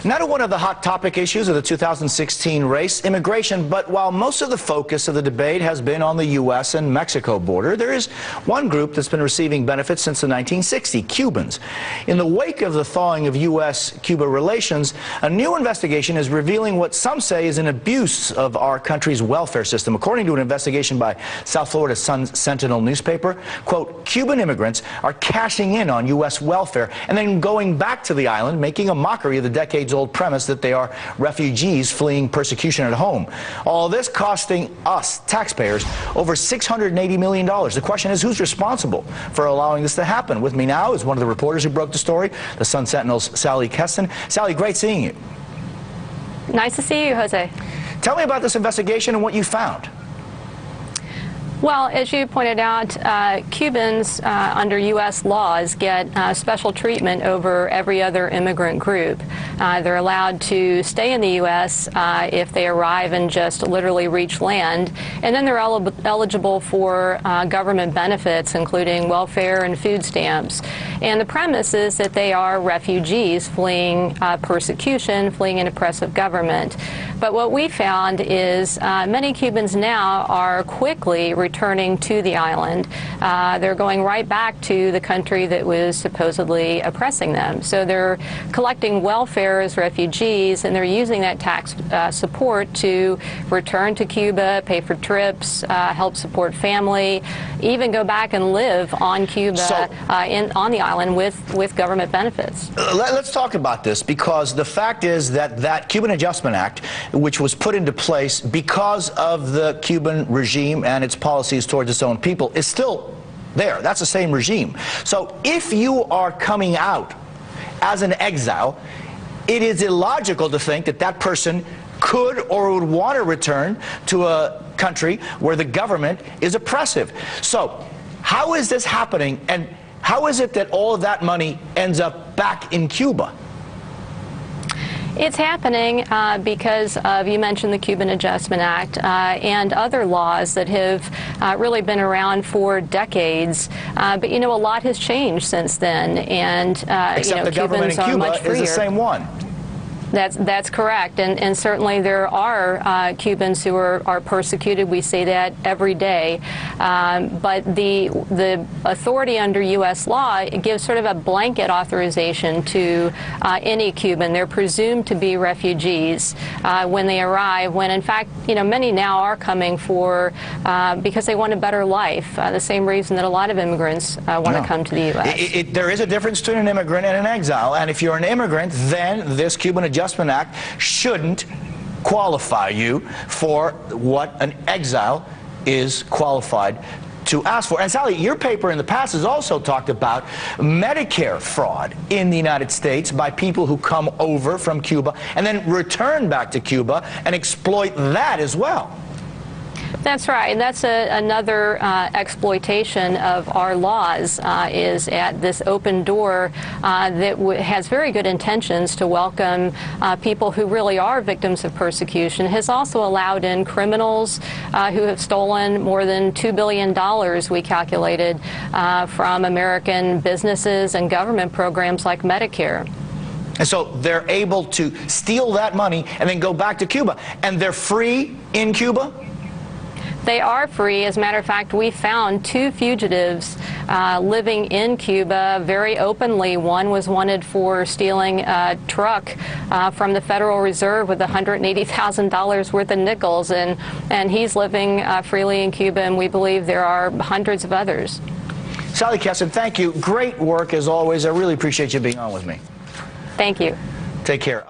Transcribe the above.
Now to one of the hot topic issues of the 2016 race, immigration. But while most of the focus of the debate has been on the U.S. and Mexico border, there is one group that's been receiving benefits since the 1960s, Cubans. In the wake of the thawing of U.S.-Cuba relations, a new investigation is revealing what some say is an abuse of our country's welfare system. According to an investigation by South Florida's Sun Sentinel newspaper, quote, Cuban immigrants are cashing in on U.S. welfare and then going back to the island, making a mockery of the decades-old premise that they are refugees fleeing persecution at home. All this costing us, taxpayers, over $680 million. The question is, who's responsible for allowing this to happen? With me now is one of the reporters who broke the story, the Sun Sentinel's Sally Kestin. Sally, great seeing you. Nice to see you, Jose. Tell me about this investigation and what you found. Well, as you pointed out, Cubans under U.S. laws get special treatment over every other immigrant group. They're allowed to stay in the U.S. If they arrive and just literally reach land, and then they're eligible for government benefits, including welfare and food stamps. And the premise is that they are refugees fleeing persecution, fleeing an oppressive government. But what we found is many Cubans now are quickly returning to the island. They're going right back to the country that was supposedly oppressing them. So they're collecting welfare as refugees, and they're using that tax support to return to Cuba, pay for trips, help support family, even go back and live on Cuba, on the island with government benefits. Let's talk about this, because the fact is that that Cuban Adjustment Act, which was put into place because of the Cuban regime and its policies towards its own people, is still there. That's the same regime. So if you are coming out as an exile, it is illogical to think that that person could or would want to return to a country where the government is oppressive. So how is this happening, and how is it that all of that money ends up back in Cuba? It's happening because of, you mentioned the Cuban Adjustment Act and other laws that have really been around for decades. But you know, a lot has changed since then, and except the government in Cuba is the same one. That's correct, and certainly there are Cubans who are persecuted. We say that every day, but the authority under U.S. law, it gives sort of a blanket authorization to any Cuban. They're presumed to be refugees when they arrive, when in fact, you know, many now are coming for because they want a better life. The same reason that a lot of immigrants want to come to the U.S. There is a difference between an immigrant and an exile, and if you're an immigrant, then this Cuban Adjustment Act shouldn't qualify you for what an exile is qualified to ask for. And Sally, your paper in the past has also talked about Medicare fraud in the United States by people who come over from Cuba and then return back to Cuba and exploit that as well. That's right, and that's another exploitation of our laws, is at this open door that has very good intentions to welcome people who really are victims of persecution, has also allowed in criminals who have stolen more than $2 billion, we calculated, from American businesses and government programs like Medicare. And so they're able to steal that money and then go back to Cuba, and they're free in Cuba? They are free. As a matter of fact, we found 2 fugitives living in Cuba very openly. One was wanted for stealing a truck from the Federal Reserve with $180,000 worth of nickels, and he's living freely in Cuba, and we believe there are hundreds of others. Sally Kestin, thank you. Great work as always. I really appreciate you being on with me. Thank you. Take care.